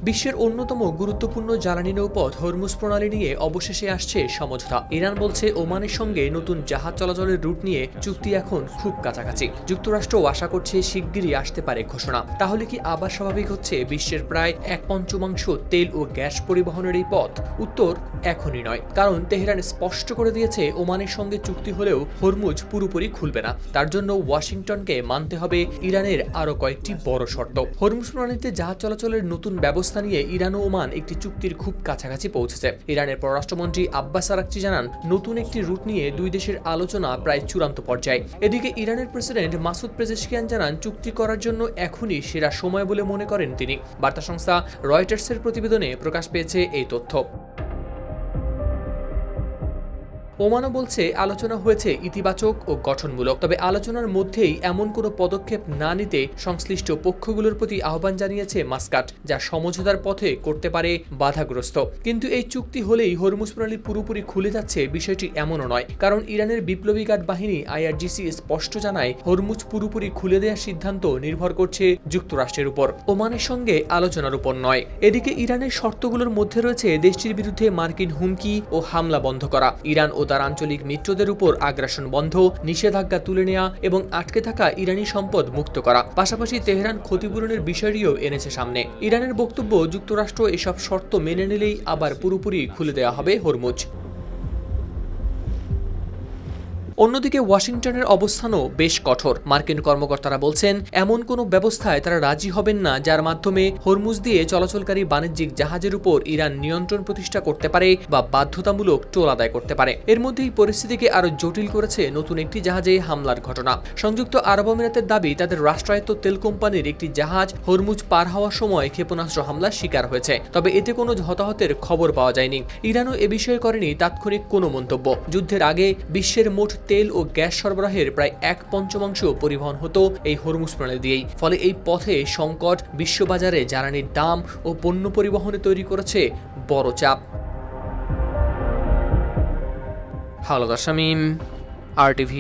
বিশ্বের অন্যতম গুরুত্বপূর্ণ জ্বালানি নৌপথ হরমুজ প্রণালী নিয়ে অবশেষে আসছে সমঝোতা। ইরান বলছে ওমানের সঙ্গে নতুন জাহাজ চলাচলের রুট নিয়ে চুক্তি এখন খুব কাছাকাছি। যুক্তরাষ্ট্র আশা করছে শিগগিরই আসতে পারে ঘোষণা। তাহলে কি আবার স্বাভাবিক হচ্ছে বিশ্বের প্রায় 1/5 তেল ও গ্যাস পরিবহনের এই পথ? উত্তর এখনই নয়, কারণ তেহরান স্পষ্ট করে দিয়েছে ওমানের সঙ্গে চুক্তি হলেও হরমুজ পুরোপুরি খুলবে না। তার জন্য ওয়াশিংটনকে মানতে হবে ইরানের আরও কয়েকটি বড় শর্ত। হরমুজ প্রণালীতে জাহাজ চলাচলের নতুন ব্যবস্থা নিয়ে ইরান ও ওমান একটি চুক্তির খুব কাছাকাছি পৌঁছেছে। ইরানের পররাষ্ট্রমন্ত্রী আব্বাস আরাকচি জানান, নতুন একটি রুট নিয়ে দুই দেশের আলোচনা প্রায় চূড়ান্ত পর্যায়ে। এদিকে ইরানের প্রেসিডেন্ট মাসুদ পেজেশকিয়ান জানান, চুক্তি করার জন্য এখনই সেরা সময় বলে মনে করেন তিনি। বার্তা সংস্থা রয়টার্সের প্রতিবেদনে প্রকাশ পেয়েছে এই তথ্য। ওমানও বলছে আলোচনা হয়েছে ইতিবাচক ও গঠনমূলক, তবে আলোচনার মধ্যেই এমন কোনো পদক্ষেপ না নিতে সংশ্লিষ্ট পক্ষগুলোর প্রতি আহ্বান জানিয়েছে মাস্কাট, যা সমঝোতার পথে করতে পারে বাধাগ্রস্ত। কিন্তু এই চুক্তি হলেই হরমুজ প্রণালী পুরোপুরি খুলে যাচ্ছে বিষয়টি এমনও নয়, কারণ ইরানের বিপ্লবী গার্ড বাহিনী IRGC স্পষ্ট জানায় হরমুজ পুরোপুরি খুলে দেওয়ার সিদ্ধান্ত নির্ভর করছে যুক্তরাষ্ট্রের উপর, ওমানের সঙ্গে আলোচনার উপর নয়। এদিকে ইরানের শর্তগুলোর মধ্যে রয়েছে দেশটির বিরুদ্ধে মার্কিন হুমকি ও হামলা বন্ধ করা, ইরান ও তার আঞ্চলিক মিত্রদের উপর আগ্রাসন বন্ধ, নিষেধাজ্ঞা তুলে নেওয়া এবং আটকে থাকা ইরানি সম্পদ মুক্ত করা। পাশাপাশি তেহরান ক্ষতিপূরণের বিষয়টিও এনেছে সামনে। ইরানের বক্তব্য, যুক্তরাষ্ট্র এসব শর্ত মেনে নিলেই আবার পুরোপুরি খুলে দেওয়া হবে হরমুজ। অন্যদিকে ওয়াশিংটনের অবস্থানও বেশ কঠোর। মার্কিন কর্মকর্তারা বলছেন, এমন কোনো ব্যবস্থায় তারা রাজি হবেন না যার মাধ্যমে হরমুজ দিয়ে চলাচলকারী বাণিজ্যিক জাহাজের উপর ইরান নিয়ন্ত্রণ প্রতিষ্ঠা করতে পারে বা বাধ্যতামূলক টোল আদায় করতে পারে। এর মধ্যেই পরিস্থিতিকে আরও জটিল করেছে নতুন একটি জাহাজে হামলার ঘটনা। সংযুক্ত আরব আমিরাতের দাবি, তাদের রাষ্ট্রায়ত্ত তেল কোম্পানির একটি জাহাজ হরমুজ পার হওয়ার সময় ক্ষেপণাস্ত্র হামলার শিকার হয়েছে, তবে এতে কোনো হতাহতের খবর পাওয়া যায়নি। ইরানও এ বিষয়ে করেনি তাৎক্ষণিক কোনো মন্তব্য। যুদ্ধের আগে বিশ্বের মোট তেল ও গ্যাস সরবরাহের প্রায় 1/5 পরিবহন হতো এই হরমুজ প্রণালী দিয়েই। ফলে এই পথে সংকট বিশ্ববাজারে জ্বালানির দাম ও পণ্য পরিবহনে তৈরি করেছে বড় চাপ। হাওলাদার শামীম, RTV।